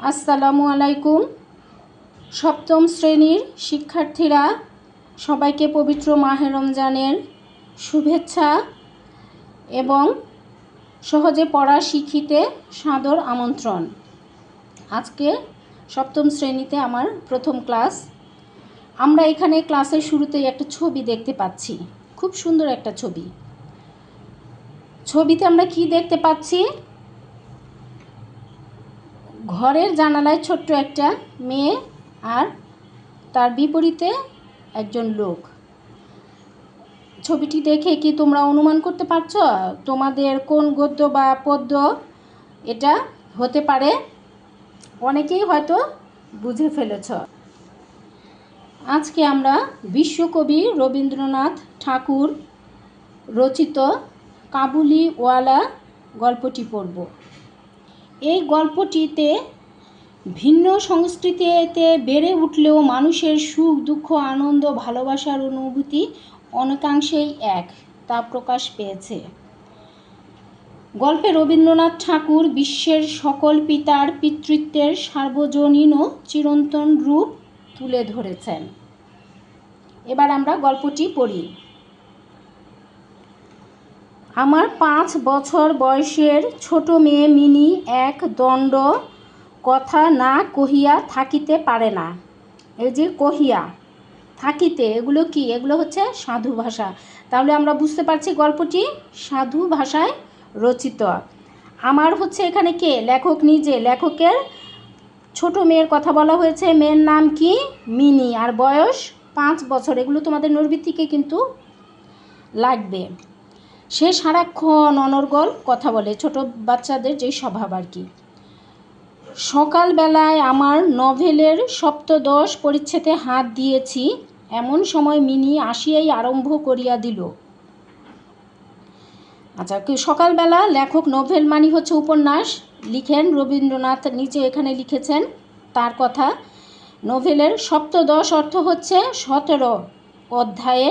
আসসালামু আলাইকুম। সপ্তম শ্রেণীর শিক্ষার্থীরা, সবাইকে পবিত্র মাহে রমজানের শুভেচ্ছা এবং সহজে পড়া শিখিতে সাদর আমন্ত্রণ। আজকে সপ্তম শ্রেণীতে আমার প্রথম ক্লাস। আমরা এখানে ক্লাসের শুরুতেই একটা ছবি দেখতে পাচ্ছি, খুব সুন্দর একটা ছবি। ছবিতে আমরা কি দেখতে পাচ্ছি? ঘরের জানালায় ছোট্ট একটা মেয়ে আর তার বিপরীতে একজন লোক। ছবিটি দেখে কি তোমরা অনুমান করতে পারছো তোমাদের কোন গদ্য বা পদ্য এটা হতে পারে? অনেকেই হয়তো বুঝে ফেলেছ। আজকে আমরা বিশ্বকবি রবীন্দ্রনাথ ঠাকুর রচিত কাবুলিওয়ালা গল্পটি পড়ব। এই গল্পটিতে ভিন্ন সংস্কৃতিতে বেড়ে উঠলেও মানুষের সুখ দুঃখ আনন্দ ভালোবাসার অনুভূতি অনেকাংশেই এক, তা প্রকাশ পেয়েছে। গল্পে রবীন্দ্রনাথ ঠাকুর বিশ্বের সকল পিতার পিতৃত্বের সার্বজনীন ও চিরন্তন রূপ তুলে ধরেছেন। এবার আমরা গল্পটি পড়ি। আমার 5 বছর বয়সের ছোট মেয়ে মিনি এক দণ্ড কথা না কহিয়া থাকিতে পারে না। এই যে কহিয়া থাকিতে, এগুলো কি? এগুলো হচ্ছে সাধু ভাষা। তাহলে আমরা বুঝতে পারছি গল্পটি সাধু ভাষায় রচিত। আমার হচ্ছে এখানে কে? লেখক নিজে। লেখকের ছোট মেয়ের কথা বলা হয়েছে। মেয়ের নাম কি? মিনি, আর বয়স 5 বছর। এগুলো তোমাদের নৈর্বৃত্তিকে কিন্তু লাগবে। সে সারাক্ষণ অনর্গল কথা বলে, ছোট বাচ্চাদের যে স্বভাব আর কি। সকালবেলায় আমার নভেলের সপ্তদশ পরিচ্ছেদে হাত দিয়েছি, এমন সময় মিনি আসিয়াই আরম্ভ করিয়া দিল। আচ্ছা, সকালবেলা লেখক, নভেল মানে হচ্ছে উপন্যাস, লিখেন রবীন্দ্রনাথ নিজে, এখানে লিখেছেন তার কথা। নভেলের সপ্তদশ অর্থ হচ্ছে 17 অধ্যায়ে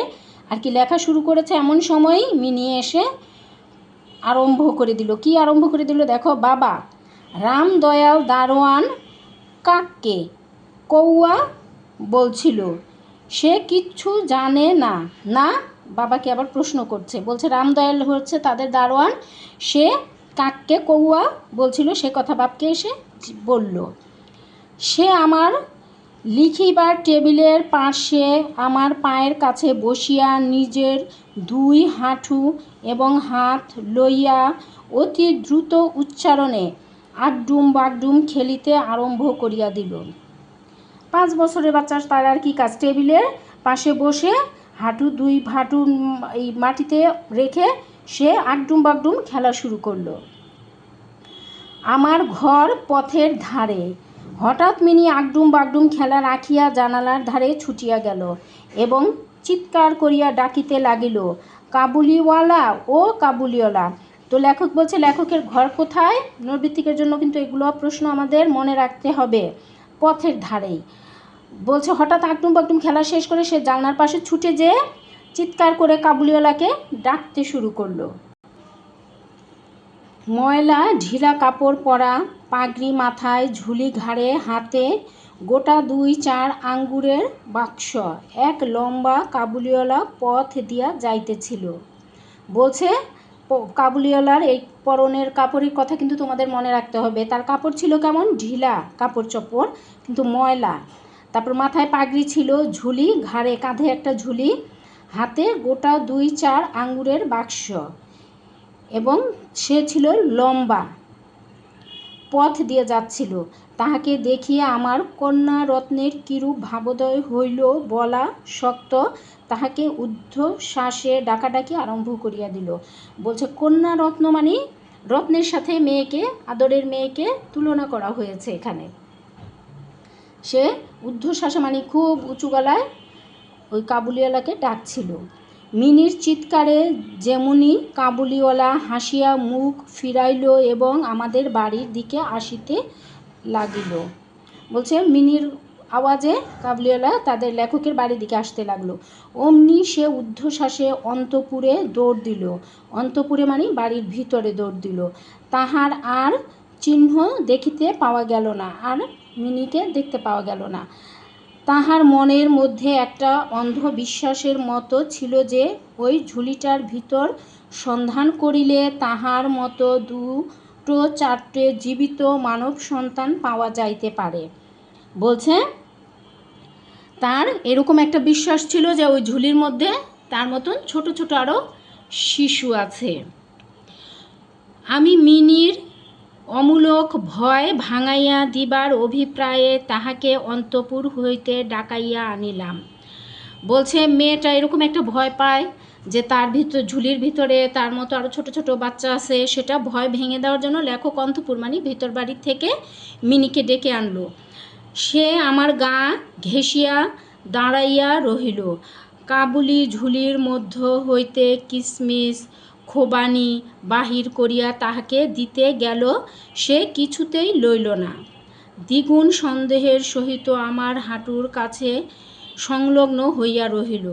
আর কি লেখা শুরু করেছে, এমন সময়ই মিনি এসে আরম্ভ করে দিল। কি আরম্ভ করে দিল দেখো। বাবা রামদয়াল দারোয়ান কাককে কৌয়া বলছিল, সে কিচ্ছু জানে না। না, বাবাকে আবার প্রশ্ন করছে, বলছে রামদয়াল হচ্ছে তাদের দারোয়ান, সে কাককে কৌয়া বলছিল, সে কথা বাপকে এসে বলল। সে আমার লিখিবার টেবিলের পাশে আমার পায়ের কাছে বসিয়া নিজের 2 হাঁটু এবং হাত লইয়া অতি দ্রুত উচ্চারণে আগডুম বাগডুম খেলিতে আরম্ভ করিয়া দিল। 5 বছরের বাচ্চা, তার আর কি কাজ? টেবিলের পাশে বসে হাঁটু 2 হাঁটু এই মাটিতে রেখে সে আগডুম বাগডুম খেলা শুরু করলো। আমার ঘর পথের ধারে। হঠাৎ মিনি আগডুম বাগডুম খেলা রাখিয়া জানালার ধারে ছুটিয়া গেল এবং চিৎকার করিয়া ডাকিতে লাগিল, কাবুলিওয়ালা, ও কাবুলিওয়ালা। তো লেখক বলছে লেখকের ঘর কোথায়? নৈর্বৃত্তিকের জন্য কিন্তু এগুলো প্রশ্ন আমাদের মনে রাখতে হবে। পথের ধারেই বলছে। হঠাৎ আগডুম বাগডুম খেলা শেষ করে সে জানলার পাশে ছুটে যেয়ে চিৎকার করে কাবুলিওয়ালাকে ডাকতে শুরু করলো। ময়লা ঢিলা কাপড় পরা, পাগড়ি মাথায়, ঝুলি ঘাড়ে, হাতে গোটা 2-4 আঙ্গুরের বাক্স, এক লম্বা কাবুলিওয়ালা পথ দিয়া যাইতেছিল। বলছে কাবুলিওয়ালার এই পরনের কাপড়ের কথা কিন্তু তোমাদের মনে রাখতে হবে। তার কাপড় ছিল কেমন? ঢিলা কাপড় চোপড়, কিন্তু ময়লা। তারপর মাথায় পাগড়ি ছিল, ঝুলি ঘাড়ে, কাঁধে একটা ঝুলি, হাতে গোটা 2-4 আঙ্গুরের বাক্স, এবং সে ছিল লম্বা, পথ দিয়ে যাচ্ছিল। তাহাকে দেখিয়া আমার কন্যা রত্নের কিরূপ ভাবোদয় হইল বলা শক্ত। তাহাকে ঊর্ধ্বশ্বাসে ডাকাডাকি আরম্ভ করিয়া দিল। বলছে কন্যা রত্ন মানে রত্নের সাথে মেয়েকে, আদরের মেয়েকে তুলনা করা হয়েছে এখানে। সে ঊর্ধ্বশ্বাসে মানে খুব উঁচু গলায় ওই কাবুলিওয়ালাকে ডাকছিল। মিনির চিৎকারে যেমনি কাবুলিওয়ালা হাসিয়া মুখ ফিরাইল এবং আমাদের বাড়ির দিকে আসিতে লাগিল। বলছে মিনির আওয়াজে কাবুলিওয়ালা তাদের লেখকের বাড়ির দিকে আসতে লাগলো। অমনি সে ঊর্ধ্বশ্বাসে অন্তঃপুরে দৌড় দিল। অন্তঃপুরে মানে বাড়ির ভিতরে দৌড় দিল। তাহার আর চিহ্ন দেখিতে পাওয়া গেল না, আর মিনিকে দেখতে পাওয়া গেল না। তাহার মনের মধ্যে একটা অন্ধবিশ্বাসের মতো ছিল যে ওই ঝুলিটার ভিতর সন্ধান করিলে তাহার মতো দুটো চারটে জীবিত মানব সন্তান পাওয়া যাইতে পারে। বলছে তার এরকম একটা বিশ্বাস ছিল যে ওই ঝুলির মধ্যে তার মতন ছোট ছোট আরও শিশু আছে। আমি মিনির অমূলক ভয় ভাঙাইয়া দিবার অভিপ্রায়ে তাহাকে অন্তঃপুর হইতে ডাকাইয়া আনিলাম। বলছে মেয়েটা এরকম একটা ভয় পায় যে তার ঝুলির ভিতরে তার মতো আরও ছোট ছোট বাচ্চা আছে, সেটা ভয় ভেঙে দেওয়ার জন্য লেখক অন্তঃপুর মানে ভিতর বাড়ির থেকে মিনিকে ডেকে আনলো। সে আমার গা ঘেঁষিয়া দাঁড়াইয়া রহিল। কাবুলি ঝুলির মধ্য হইতে কিসমিস খোবানি বাহির করিয়া তাহাকে দিতে গেল, সে কিছুতেই লইল না। দ্বিগুণ সন্দেহের সহিত আমার হাঁটুর কাছে সংলগ্ন হইয়া রহিল।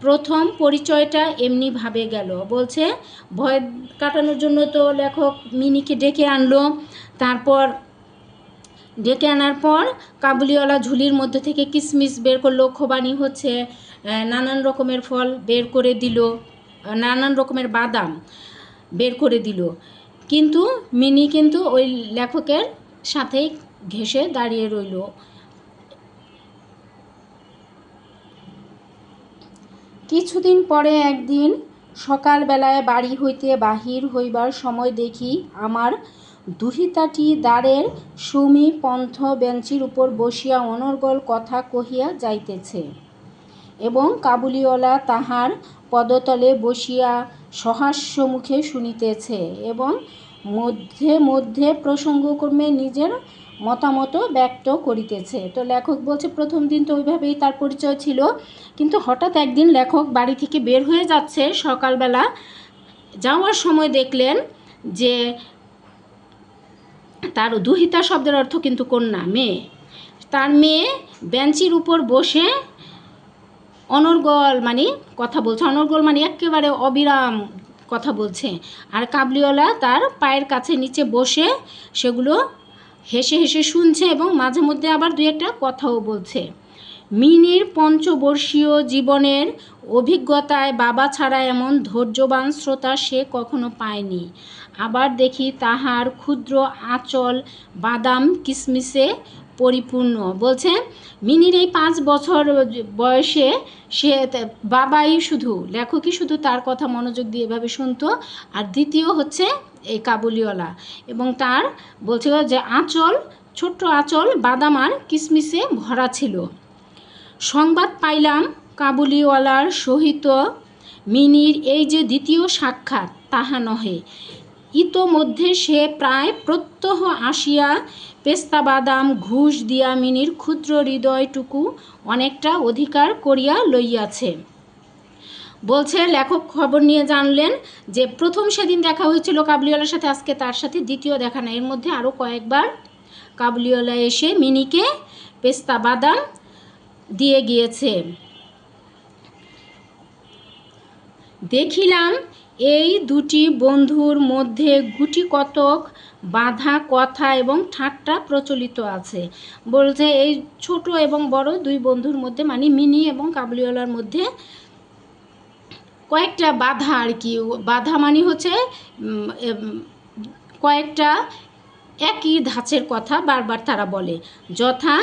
প্রথম পরিচয়টা এমনিভাবে গেল। বলছে ভয় কাটানোর জন্য তো লেখক মিনিকে ডেকে আনলো, তারপর ডেকে আনার পর কাবুলিওয়ালা ঝুলির মধ্যে থেকে কিসমিস বের করলো, খোবানি হচ্ছে নানান রকমের ফল বের করে দিল, নানান রকমের বাদাম বের করে দিল, কিন্তু মিনি কিন্তু ওই লেখকের সাথেই ঘেঁষে দাঁড়িয়ে রইল। কিছুদিন পরে একদিন সকালবেলায় বাড়ি হইতে বাহির হইবার সময় দেখি আমার দুহিতাটি দ্বারের সমীপন্থ বেঞ্চির উপর বসিয়া অনর্গল কথা কহিয়া যাইতেছে, এবং কাবুলিওয়ালা তাহার পদতলে বসিয়া সহাস্য মুখে শুনিতেছে এবং মধ্যে মধ্যে প্রসঙ্গক্রমে নিজের মতামত ব্যক্ত করিতেছে। তো লেখক বলছে প্রথম দিন তো ওইভাবেই তার পরিচয় ছিল, কিন্তু হঠাৎ একদিন লেখক বাড়ি থেকে বের হয়ে যাচ্ছে, সকালবেলা যাওয়ার সময় দেখলেন যে তার দুহিতা শব্দের অর্থ কিন্তু কন্যা, মেয়ে, তার মেয়ে বেঞ্চির উপর বসে অনর্গল মানে কথা বলছে, অনর্গল মানে একেবারে অবিরাম কথা বলছে, আর কাবুলিওয়ালা তার পায়ের কাছে নিচে বসে সেগুলো হেসে হেসে শুনছে এবং মাঝে মধ্যে আবার দুই একটা কথাও বলছে। মিনির পঞ্চবর্ষীয় জীবনের অভিজ্ঞতায় বাবা ছাড়া এমন ধৈর্যবান শ্রোতা সে কখনো পায়নি। আবার দেখি তাহার ক্ষুদ্র আঁচল বাদাম কিসমিসে পরিপূর্ণ। বলছে মিনির এই 5 বছর বয়সে সে বাবাই শুধু, লেখকই শুধু তার কথা মনোযোগ দিয়ে এভাবে শুনতো, আর দ্বিতীয় হচ্ছে এই কাবুলিওয়ালা, এবং তার বলছিল যে আঁচল, ছোট্ট আঁচল বাদাম আর কিসমিসে ভরা ছিল। সংবাদ পাইলাম কাবুলিওয়ালার সহিত মিনির এই যে দ্বিতীয় সাক্ষাৎ তাহা নহে, ইতোমধ্যে সে প্রায় প্রত্যহ আসিয়া পেস্তা বাদাম ঘুষ দিয়া মিনির ক্ষুদ্র হৃদয়টুকু অনেকটা অধিকার করিয়া লইয়াছে। বলছে লেখক খবর নিয়ে জানলেন যে প্রথম সেদিন দেখা হয়েছিল কাবুলিওয়ালার সাথে, আজকে তার সাথে দ্বিতীয় দেখা না, এর মধ্যে আরও কয়েকবার কাবুলিওয়ালা এসে মিনিকে পেস্তা বাদাম দিয়ে গিয়েছে। দেখিলাম এই দুটি বন্ধুর মধ্যে গুটি কতক বাঁধা কথা এবং ঠাট্টা প্রচলিত আছে। বলছে এই ছোট এবং বড় দুই বন্ধুর মধ্যে মানে মিনি এবং কাবুলিওয়ালার মধ্যে কয়েকটা বাধা, আর কি বাধা মানে হচ্ছে কয়েকটা একই ধাঁচের কথা বারবার তারা বলে, যথা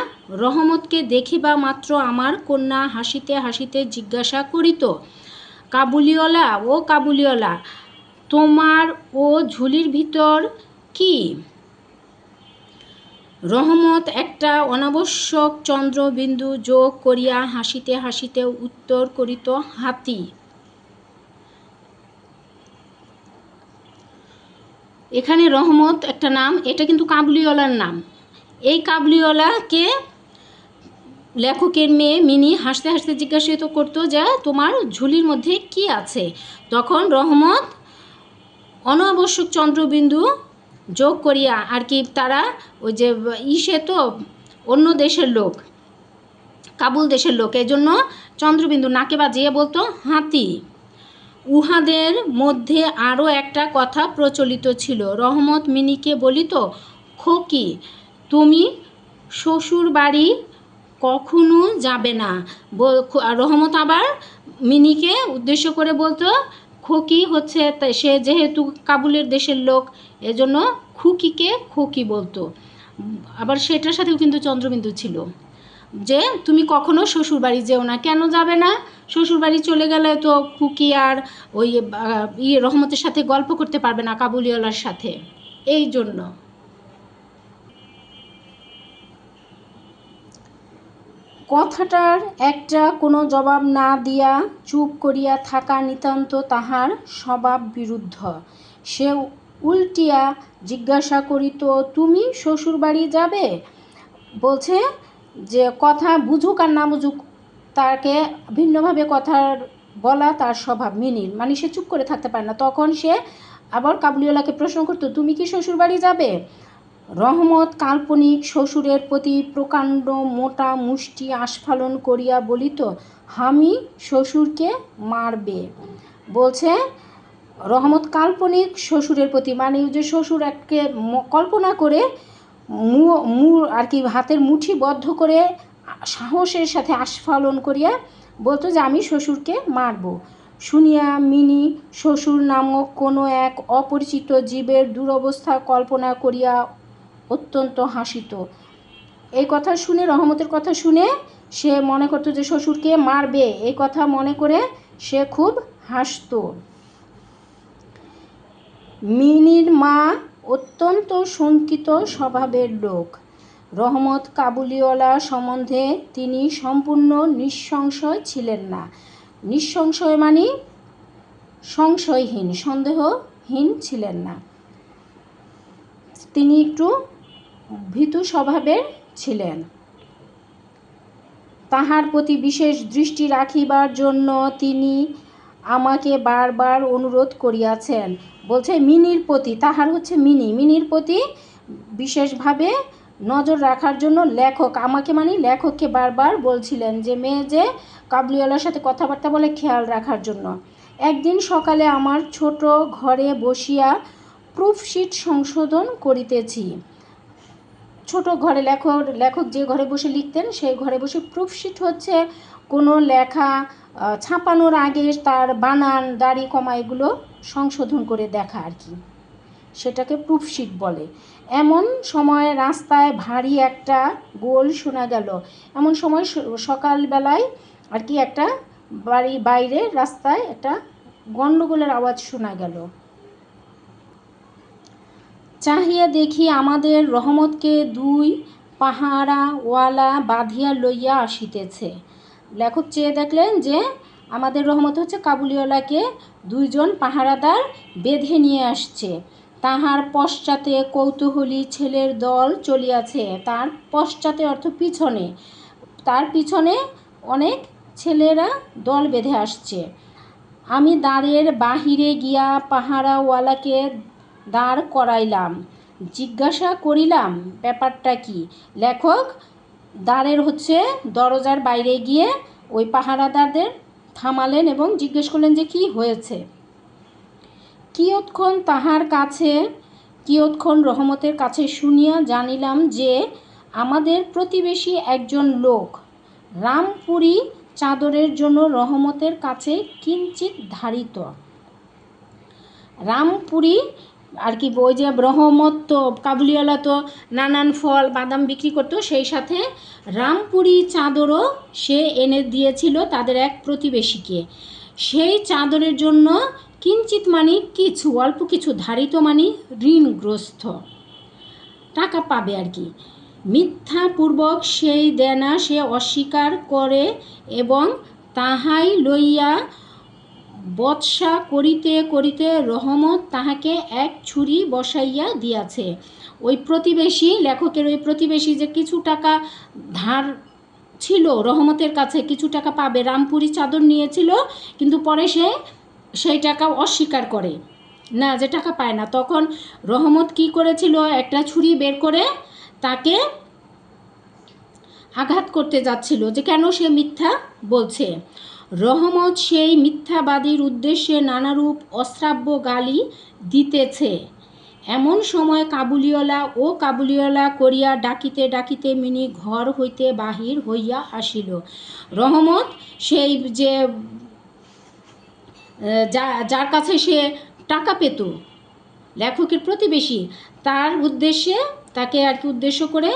রহমতকে দেখিবা মাত্র আমার কন্যা হাসিতে হাসিতে জিজ্ঞাসা করিত, কাবুলিওয়ালা ও কাবুলিওয়ালা তোমার ও ঝুলির ভিতর কি? রহমত একটা অনাবশ্যক চন্দ্রবিন্দু যোগ করিয়া হাসিতে হাসিতে উত্তর করিত, হাতি। এখানে রহমত একটা নাম, এটা কিন্তু কাবুলিওয়ালার নাম। এই কাবুলিওয়ালাকে লেখকের মেয়ে মিনি হাসতে হাসতে জিজ্ঞাসিত করতো যে তোমার ঝুলির মধ্যে কি আছে? তখন রহমত অনাবশ্যক চন্দ্রবিন্দু যোগ করিয়া, আর কি তারা ওই যে সে তো অন্য দেশের লোক, কাবুল দেশের লোক, এই জন্য চন্দ্রবিন্দু নাকে বাজিয়ে বলতো হাতি। উহাদের মধ্যে আরও একটা কথা প্রচলিত ছিল। রহমত মিনিকে বলিত, খোকি, তুমি শ্বশুর বাড়ি কখনো যাবে না। রহমত আবার মিনিকে উদ্দেশ্য করে বলতো, খোকি হচ্ছে সে যেহেতু কাবুলের দেশের লোক, এজন্য খুকিকে খোকি বলতো। আবার সেটার সাথেও কিন্তু চন্দ্রবিন্দু ছিল যে তুমি কখনো শ্বশুরবাড়ি যেও না। কেন যাবে না? শ্বশুরবাড়ি চলে গেলে তো খুকি আর ওই রহমতের সাথে গল্প করতে পারবে না, কাবুলিওয়ালার সাথে, এই জন্য। কথাটার একটা কোনো জবাব না দিয়া চুপ করিয়া থাকা নিতান্ত তাহার স্বভাব বিরুদ্ধ। সে উল্টিয়া জিজ্ঞাসা করিত, তুমি শ্বশুরবাড়ি যাবে? বলছে যে কথা বুঝুক আর না বুঝুক, তাকে ভিন্নভাবে কথার বলা তার স্বভাব মিনির, মানে সে চুপ করে থাকতে পারে না। তখন সে আবার কাবুলিওয়ালাকে প্রশ্ন করতো, তুমি কি শ্বশুরবাড়ি যাবে? রহমত কাল্পনিক শ্বশুরের প্রতি প্রকাণ্ড মোটা মুষ্টি আস্ফালন করিয়া বলিত, আমি শ্বশুরকে মারবে। বলছে রহমত কাল্পনিক শ্বশুরের প্রতি, মানে যে শ্বশুর এককে কল্পনা করে আর কি হাতের মুঠি বদ্ধ করে সাহসের সাথে আস্ফালন করিয়া বলতো যে আমি শ্বশুরকে মারব। শুনিয়া মিনি শ্বশুর নামক কোনো এক অপরিচিত জীবের দুরবস্থা কল্পনা করিয়া অত্যন্ত হাসিত। এই কথা শুনে, রহমতের কথা শুনে সে মনে করতো যে শ্বশুরকে মারবে, এই কথা মনে করে সে খুব হাসত। মিনির মা অত্যন্ত শঙ্কিত স্বভাবের লোক। রহমত কাবুলিওয়ালা সম্বন্ধে তিনি সম্পূর্ণ নিঃসংশয় ছিলেন না। নিঃসংশয় মানে সংশয়হীন, সন্দেহহীন ছিলেন না। তিনি একটু ভীতু স্বভাবের ছিলেন। তাহার প্রতি বিশেষ দৃষ্টি রাখিবার জন্য তিনি আমাকে বারবার অনুরোধ করিয়াছেন। বলছে মিনির প্রতি, তাহার হচ্ছে মিনির প্রতি বিশেষভাবে নজর রাখার জন্য লেখক, আমাকে মানে লেখককে বারবার বলছিলেন যে মেয়ে যে কাবুলিওয়ালার সাথে কথাবার্তা বলে খেয়াল রাখার জন্য। একদিন সকালে আমার ছোট ঘরে বসিয়া প্রুফশিট সংশোধন করিতেছি। ছোট ঘরে লেখক যে ঘরে বসে লিখতেন সেই ঘরে বসে প্রুফশিট হচ্ছে কোনো লেখা ছাপানোর আগে তার বানান, দাড়ি, কমা এগুলো সংশোধন করে দেখা আর কি, সেটাকে প্রুফশিট বলে। এমন সময় রাস্তায় ভারী একটা গোল শোনা গেল। এমন সময় সকালবেলায় আর কি একটা বাড়ি বাইরে রাস্তায় একটা গণ্ডগোলের আওয়াজ শোনা গেল। চাহিয়া দেখি আমাদের রহমতকে দুই পাহারাওয়ালা বাঁধিয়া লইয়া আসিতেছে। লেখক চেয়ে দেখলেন যে আমাদের রহমত হচ্ছে কাবুলিওয়ালাকে দুইজন পাহারাদার বেঁধে নিয়ে আসছে। তাহার পশ্চাতে কৌতূহলী ছেলের দল চলিয়াছে। তার পশ্চাতে অর্থ পিছনে, তার পিছনে অনেক ছেলেরা দল বেঁধে আসছে। আমি দ্বারের বাহিরে গিয়া পাহারাওয়ালাকে দাঁড় করাইলাম, জিজ্ঞাসা করিলাম ব্যাপারটা কি। লেখক দ্বারের হচ্ছে দরজার বাইরে গিয়ে ওই পাহারাদারদের থামালেন এবং জিজ্ঞেস করলেন যে কি হয়েছে। কিয়ৎক্ষণ রহমতের কাছে শুনিয়া জানিলাম যে আমাদের প্রতিবেশী একজন লোক রামপুরি চাদরের জন্য রহমতের কাছে কিঞ্চিত ধারিত। রামপুরি আর কি, ওই যে রহমত তো কাবুলিওয়ালা তো নানান ফল বাদাম বিক্রি করতো, সেই সাথে রামপুরি চাদরও সে এনে দিয়েছিল তাদের এক প্রতিবেশীকে। সেই চাদরের জন্য কিঞ্চিত মানে কিছু, অল্প কিছু, ধারিত মানে ঋণগ্রস্ত, টাকা পাবে আর কি। মিথ্যাপূর্বক সেই দেনা সে অস্বীকার করে এবং তাহাই লইয়া বৎসা করিতে করিতে রহমত তাহাকে এক ছুরি বসাইয়া দিয়াছে। ওই প্রতিবেশী, লেখকের ওই প্রতিবেশী যে কিছু টাকা ধার ছিল রহমতের কাছে, কিছু টাকা পাবে, রামপুরি চাদর নিয়েছিল, কিন্তু পরে সে সেই টাকা অস্বীকার করে না, যে টাকা পায় না। তখন রহমত কি করেছিল, একটা ছুরি বের করে তাকে আঘাত করতে যাচ্ছিল যে কেন সে মিথ্যা বলছে। রহমত সেই মিথ্যাবাদীর উদ্দেশ্যে নানারূপ অশ্রাব্য গালি দিতেছে। এমন সময় কাবুলিওয়ালা করিয়া ডাকিতে ডাকিতে মিনি ঘর হইতে বাহির হইয়া আসিল। রহমত সেই যে যার কাছে সে টাকা পেত, লেখকের প্রতিবেশী, তার উদ্দেশ্যে তাকে আর কি উদ্দেশ্য করে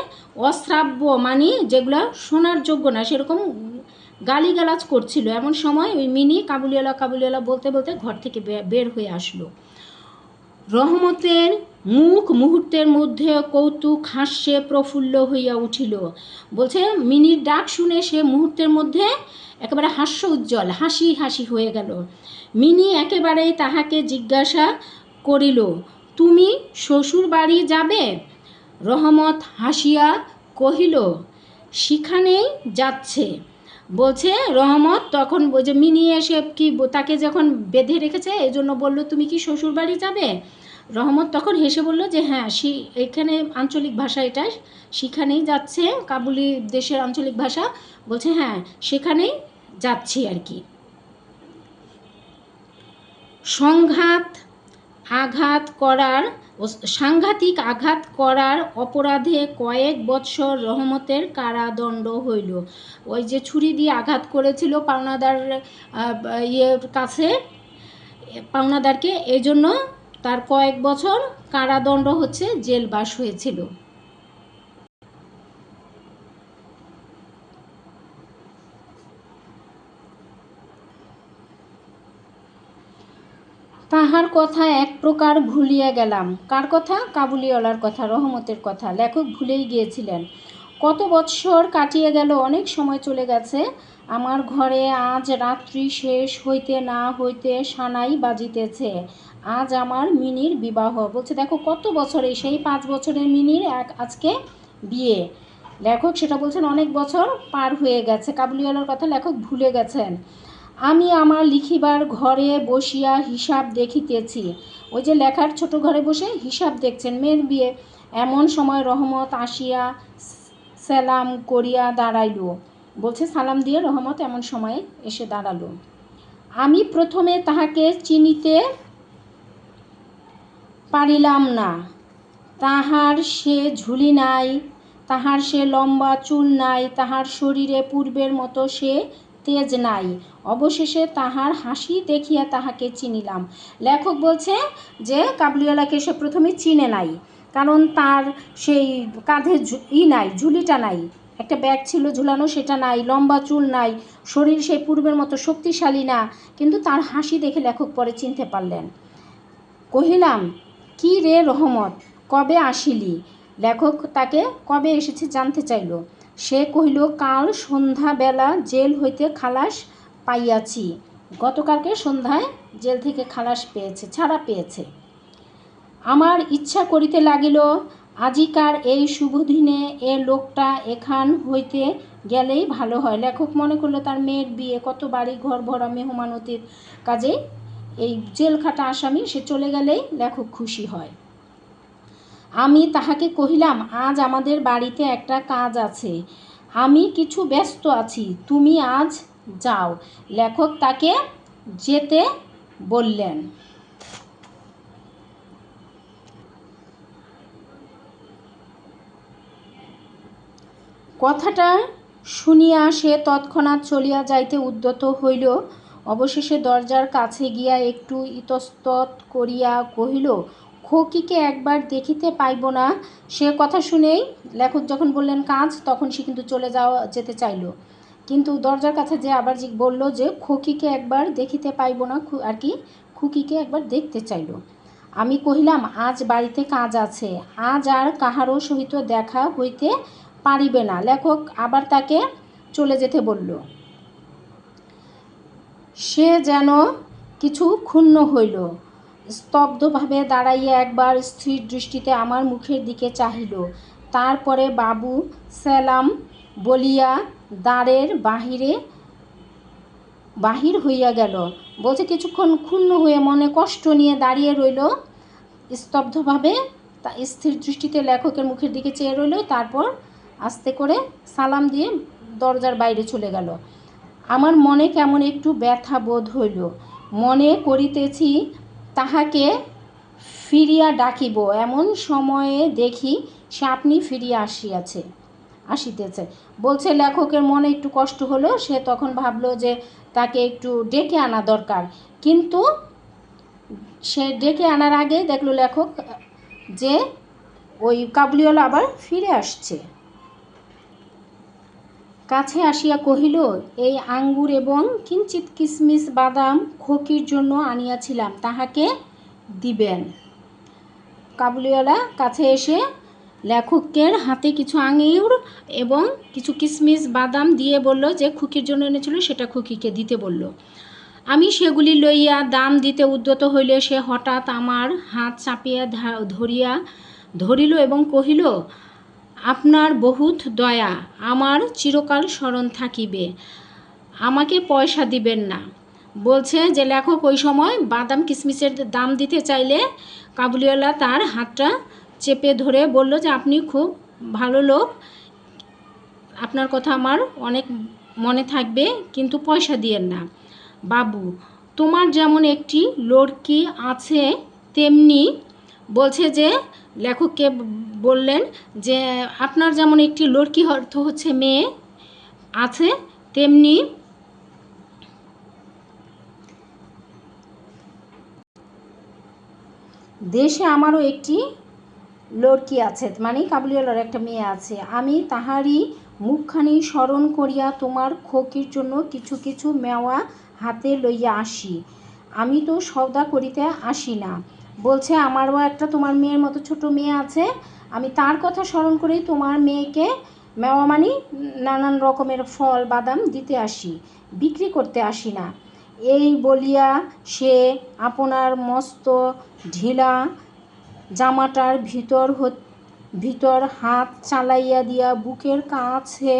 অশ্রাব্য মানে যেগুলো শোনার যোগ্য না সেরকম গালিগালাজ করছিল। এমন সময় ওই মিনি কাবুলিওয়ালা বলতে বলতে ঘর থেকে বের হয়ে আসলো। রহমতের মুখ মুহূর্তের মধ্যে কৌতুক হাস্যে প্রফুল্ল হইয়া উঠিল। বলছে মিনির ডাক শুনে সে মুহূর্তের মধ্যে একেবারে হাস্য উজ্জ্বল হাসি হয়ে গেল। মিনি একেবারেই তাহাকে জিজ্ঞাসা করিল, তুমি শ্বশুর বাড়ি যাবে? রহমত হাসিয়া কহিল, সেখানেই যাচ্ছে। বলছে রহমত তখন যে মিনি এসে কি তাকে যখন বেঁধে রেখেছে এই জন্য বললো, তুমি কি শ্বশুর বাড়ি যাবে? রহমত তখন হেসে বলল যে হ্যাঁ, এখানে আঞ্চলিক ভাষা, এটা সেখানেই যাচ্ছে, কাবুলি দেশের আঞ্চলিক ভাষা। বলছে হ্যাঁ, সেখানেই যাচ্ছি আর কি। সাংঘাতিক আঘাত করার অপরাধে কয়েক বৎসর রহমতের কারাদণ্ড হইল। ওই যে ছুরি দিয়ে আঘাত করেছিল পাওনাদারকে, এই জন্য তার কয়েক বছর কারাদণ্ড হচ্ছে জেলবাস হয়েছিল। তাহার কথা এক প্রকার ভুলিয়া গেলাম। কার কথা? কাবুলিওয়ালার কথা, রহমতের কথা লেখক ভুলেই গিয়েছিলেন। কত বৎসর কাটিয়ে গেল, অনেক সময় চলে গেছে। আমার ঘরে আজ রাত্রি শেষ হইতে না হইতে সানাই বাজিতেছে। আজ আমার মিনির বিবাহ। বলছে দেখো কত বছরে, সেই 5 বছরের মিনির আজকে বিয়ে। লেখক সেটা বলছেন অনেক বছর পার হয়ে গেছে। কাবুলিওয়ালার কথা লেখক ভুলে গেছেন। আমি আমার লিখিবার ঘরে বসিয়া হিসাব দেখিতেছি। ওই যে লেখার ছোট ঘরে বসে হিসাব দেখছেন, মেয়ের বিয়ে। এমন সময় রহমত আসিয়া সালাম করিয়া দাঁড়াইল। বলছে সালাম দিয়ে রহমত এমন সময়ে এসে দাঁড়ালো। আমি প্রথমে তাহাকে চিনিতে পারিলাম না। তাহার সে ঝুলি নাই, তাহার সে লম্বা চুল নাই, তাহার শরীরে পূর্বের মতো সে তেজ নাই। অবশেষে তাহার হাসি দেখিয়া তাহাকে চিনিলাম। লেখক বলছে যে কাবুলিওয়ালাকে সে প্রথমে চিনে নাই, কারণ তার সেই কাঁধে নাই, ঝুলিটা নাই, একটা ব্যাগ ছিল ঝুলানো সেটা নাই, লম্বা চুল নাই, শরীর সেই পূর্বের মতো শক্তিশালী না, কিন্তু তার হাসি দেখে লেখক পরে চিনতে পারলেন। কহিলাম, কি রে রহমত, কবে আসিলি? লেখক তাকে কবে এসেছে জানতে চাইল। সে কহিল, কাল সন্ধ্যাবেলা জেল হইতে খালাস পাইয়াছি। গতকালকে সন্ধ্যায় জেল থেকে খালাস পেয়েছে, ছাড়া পেয়েছে। আমার ইচ্ছা করিতে লাগিল, আজিকার এই শুভদিনে এ লোকটা এখান হইতে গেলেই ভালো হয়। লেখক মনে করলো তার মেয়ের বিয়ে, কত বাড়ি ঘর ভরা মেহমানতির কাজে এই জেল খাটা আসামি সে চলে গেলেই লেখক খুশি হয়। আমি তাহাকে কহিলাম, আজ আমাদের বাড়িতে একটা কাজ আছে, আমি কিছু ব্যস্ত আছি, তুমি আজ যাও। লেখক তাকে যেতে বললেন। কথাটা শুনিয়া সে তৎক্ষণাৎ চলিয়া যাইতে উদ্যত হইল। অবশেষে দরজার কাছে গিয়া একটু ইতস্তত করিয়া কহিল, খোকিকে একবার দেখিতে পাইব না? সে কথা শুনেই লেখক যখন বললেন কাজ, তখন সে কিন্তু যেতে চাইল, কিন্তু দরজার কাছে যে আবার বলল যে খোকিকে একবার দেখিতে পাইব না, আর কি খুকিকে একবার দেখতে চাইল। আমি কহিলাম, আজ বাড়িতে কাজ আছে, আজ আর কাহারও সহিত দেখা হইতে পারিবে না। লেখক আবার তাকে চলে যেতে বলল। সে যেন কিছু ক্ষুণ্ণ হইল, স্তব্ধভাবে দাঁড়াইয়া একবার স্থির দৃষ্টিতে আমার মুখের দিকে চাহিল। তারপরে বাবু সালাম বলিয়া দ্বারের বাহির হইয়া গেল। বলছে কিছুক্ষণ ক্ষুণ্ণ হয়ে মনে কষ্ট নিয়ে দাঁড়িয়ে রইল, স্তব্ধভাবে স্থির দৃষ্টিতে লেখকের মুখের দিকে চেয়ে রইল, তারপর আস্তে করে সালাম দিয়ে দরজার বাইরে চলে গেল। আমার মনে কেমন একটু ব্যথা বোধ হইল, মনে করিতেছি তাহাকে ফিরিয়া ডাকিব, এমন সময়ে দেখি সে আপনি ফিরিয়া আসিতেছে। বলছে লেখকের মনে একটু কষ্ট হলো, সে তখন ভাবলো যে তাকে একটু ডেকে আনা দরকার, কিন্তু সে ডেকে আনার আগে দেখলো লেখক যে ওই কাবুলিওয়ালা আবার ফিরে আসছে। কাছে আসিয়া কহিল, এই আঙ্গুর এবং কিঞ্চিৎ কিশমিশ বাদাম খোকির জন্য আনিয়াছিলাম, তাহাকে দিবেন। কাবুলিওয়ালা কাছে এসে লেখকের হাতে কিছু আঙ্গুর এবং কিছু কিশমিশ বাদাম দিয়ে বলল যে খুকির জন্য এনেছিল, সেটা খুকিকে দিতে বলল। আমি সেগুলি লইয়া দাম দিতে উদ্যত হইলে সে হঠাৎ আমার হাত চাপিয়া ধরিল এবং কহিল, আপনার বহুত দয়া, আমার চিরকাল স্মরণ থাকিবে, আমাকে পয়সা দিবেন না। বলছে যে লেখক ওই সময় বাদাম কিশমিশের দাম দিতে চাইলে কাবুলিওয়ালা তার হাতটা চেপে ধরে বলল যে আপনি খুব ভালো লোক, আপনার কথা আমার অনেক মনে থাকবে, কিন্তু পয়সা দিয়েন না। বাবু, তোমার যেমন একটি লড়কি আছে তেমনি, বলছে যে লেখককে বললেন যে আপনার যেমন একটি লড়কি অর্থ হচ্ছে মেয়ে আছে, তেমনি দেশে আমারও একটি লড়কি আছে, মানে কাবুলিওয়ালার একটা মেয়ে আছে। আমি তাহারই মুখখানি স্মরণ করিয়া তোমার খোকির জন্য কিছু কিছু মেওয়া হাতে লইয়া আসি। আমি তো সওদা করিতে আসি না। বলছে আমারও একটা তোমার মেয়ের মতো ছোট মেয়ে আছে, আমি তার কথা স্মরণ করেই তোমার মেয়েকে মেওয়া মানে নানান রকমের ফল বাদাম দিতে আসি, বিক্রি করতে আসি না। এই বলিয়া সে আপনার মস্ত ঢিলা জামাটার ভিতর হাত চালাইয়া দিয়া বুকের কাছে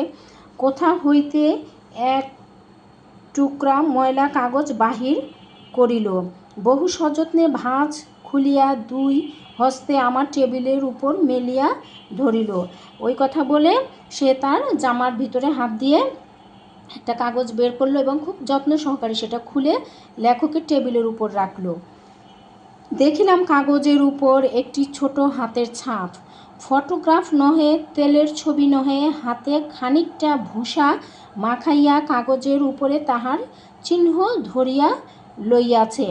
কোথা হইতে এক টুকরা ময়লা কাগজ বাহির করিল, বহু সযত্নে ভাঁজ খুলিয়া দুই হস্তে আমার টেবিলের উপর মেলিয়া ধরিল। ওই কথা বলে সে তার জামার ভিতরে হাত দিয়ে একটা কাগজ বের করলো এবং খুব যত্ন সহকারে সেটা খুলে লেখকের টেবিলের উপর রাখলো। দেখিলাম কাগজের উপর একটি ছোট হাতের ছাপ, ফটোগ্রাফ নহে, তেলের ছবি নহে, হাতে খানিকটা ভূষা মাখাইয়া কাগজের উপরে তাহার চিহ্ন ধরিয়া লইয়াছে।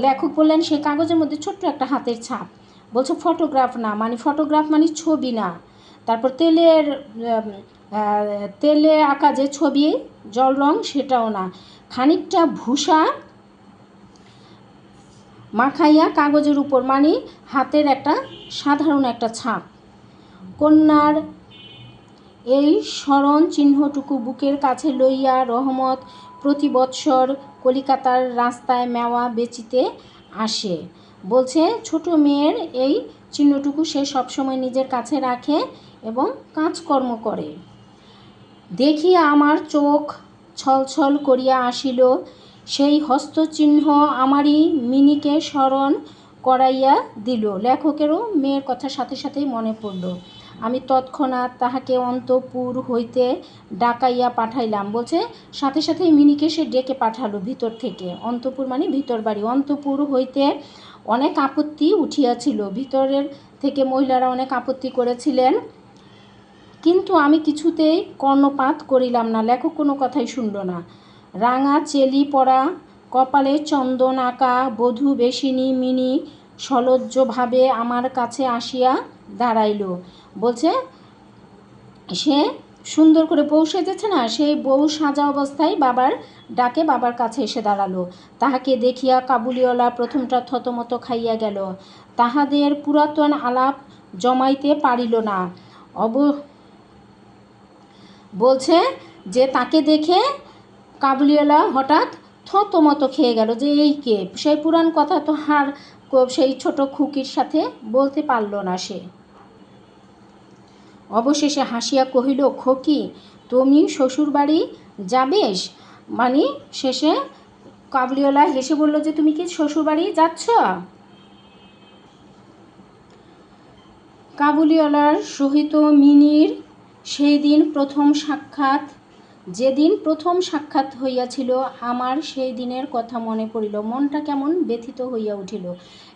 লেখক বললেন সে কাগজের মধ্যে ছোট্ট একটা হাতের ছাপ। বলছে ফটোগ্রাফ না, মানে ফটোগ্রাফ মানে ছবি না। তারপর তেলে আঁকা যে ছবি জল রং, সেটাও না, খানিকটা ভূষা মাখাইয়া কাগজের উপর, মানে হাতের একটা সাধারণ একটা ছাপ। কন্যার এই স্মরণ চিহ্নটুকু বুকের কাছে লইয়া রহমত প্রতি বৎসর কলিকাতার রাস্তায় মেওয়া বেচিতে আসে। বলছে ছোট মেয়ের এই চিহ্নটুকু সে সবসময় নিজের কাছে রাখে এবং কাজকর্ম করে। দেখিয়া আমার চোখ ছলছল করিয়া আসিল, সেই হস্তচিহ্ন আমারই মিনিকে স্মরণ করাইয়া দিল। লেখকেরও মেয়ের কথা সাথে সাথেই মনে পড়ল। আমি তৎক্ষণাৎ তাহাকে অন্তঃপুর হইতে ডাকাইয়া পাঠাইলাম। বলছে সাথে সাথেই মিনিকে সে ডেকে পাঠালো ভিতর থেকে। অন্তঃপুর মানে ভিতর বাড়ি। অন্তঃপুর হইতে অনেক আপত্তি উঠিয়াছিল, ভিতরের থেকে মহিলারা অনেক আপত্তি করেছিলেন, কিন্তু আমি কিছুতেই কর্ণপাত করিলাম না। লেখক কোনো কথাই শুনল না। রাঙা চেলি পরা, কপালে চন্দন আঁকা বধূ বেশিনী মিনি সলজ্জভাবে আমার কাছে আসিয়া দাঁড়াইল। বলছে সে সুন্দর করে বউ সেজেছে না, সেই বউ সাজা অবস্থায় বাবার ডাকে বাবার কাছে এসে দাঁড়ালো। তাহাকে দেখিয়া কাবুলিওয়ালা প্রথমটা থতমত খাইয়া গেল, তাহাদের পুরাতন আলাপ জমাইতে পারিল না। বলছে যে তাকে দেখে কাবুলিওয়ালা হঠাৎ থতমত খেয়ে গেল যে এই কে, সেই পুরান কথা তো আর সেই ছোট খুকির সাথে বলতে পারল না সে। অবশেষে হাসিয়া কহিল, খোকি তুমি শ্বশুরবাড়ি যাবেশ? মানে শেষে কাবুলিওয়ালা হেসে বলল যে তুমি কি শ্বশুরবাড়ি যাচ্ছ? কাবুলিওয়ালার সহিত মিনির সেই দিন প্রথম সাক্ষাৎ। যেদিন প্রথম সাক্ষাৎ হইয়াছিল আমার সেই দিনের কথা মনে পড়িল, মনটা কেমন ব্যথিত হইয়া উঠিল।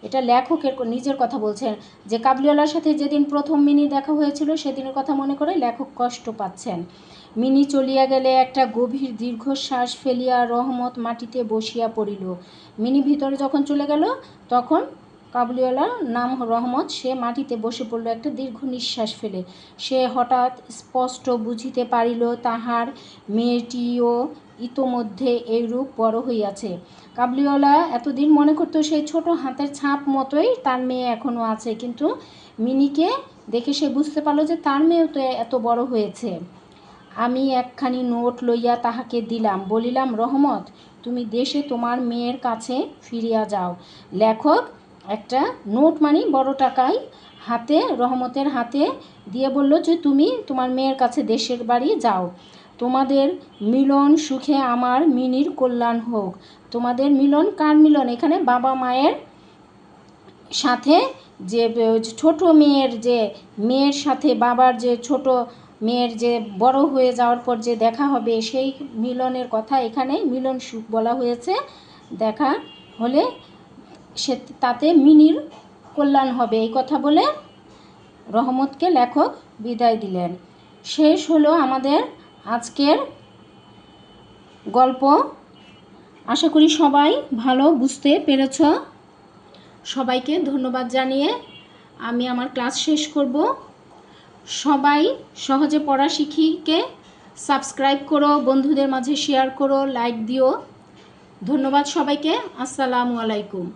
এটা লেখকের নিজের কথা বলছেন যে কাবুলিওয়ালার সাথে যেদিন প্রথম মিনি দেখা হয়েছিল সেদিনের কথা মনে করে লেখক কষ্ট পাচ্ছেন। মিনি চলিয়া গেলে একটা গভীর দীর্ঘশ্বাস ফেলিয়া রহমত মাটিতে বসিয়া পড়িল। মিনি ভিতরে যখন চলে গেল তখন কাবুলিওয়ালার নাম রহমত, সে মাটিতে বসে পড়ল একটা দীর্ঘ নিঃশ্বাস ফেলে। সে হঠাৎ স্পষ্ট বুঝিতে পারিল তাহার মেয়েটিও ইতোমধ্যে এইরূপ বড় হইয়াছে। কাবুলিওয়ালা এতদিন মনে করতো সেই ছোট হাতের ছাপ মতোই তার মেয়ে এখনও আছে, কিন্তু মিনিকে দেখে সে বুঝতে পারল যে তার মেয়েও তো এত বড় হয়েছে। আমি একখানি নোট লইয়া তাহাকে দিলাম, বলিলাম, রহমত, তুমি দেশে তোমার মেয়ের কাছে ফিরিয়া যাও। লেখক একটা নোট মানি বড় টাকায় হাতে রহমতের হাতে দিয়ে বলল যে তুমি তোমার মেয়ের কাছে দেশের বাড়ি যাও। তোমাদের মিলন সুখে আমার মিনির কল্যাণ হোক। তোমাদের মিলন কার মিলন? এখানে বাবা মায়ের সাথে যে ছোট মেয়ের সাথে বাবার যে ছোট মেয়ের যে বড় হয়ে যাওয়ার পর যে দেখা হবে সেই মিলনের কথা এখানে মিলন সুখ বলা হয়েছে। দেখা হলে সে তাতে মিনির কল্যাণ হবে, এই কথা বলে রহমতকে লেখক বিদায় দিলেন। শেষ হলো আমাদের আজকের গল্প। আশা করি সবাই ভালো বুঝতে পেরেছ। সবাইকে ধন্যবাদ জানিয়ে আমি আমার ক্লাস শেষ করব। সবাই সহজে পড়া শিখিকে সাবস্ক্রাইব করো, বন্ধুদের মাঝে শেয়ার করো, লাইক দিও। ধন্যবাদ সবাইকে। আসসালামু আলাইকুম।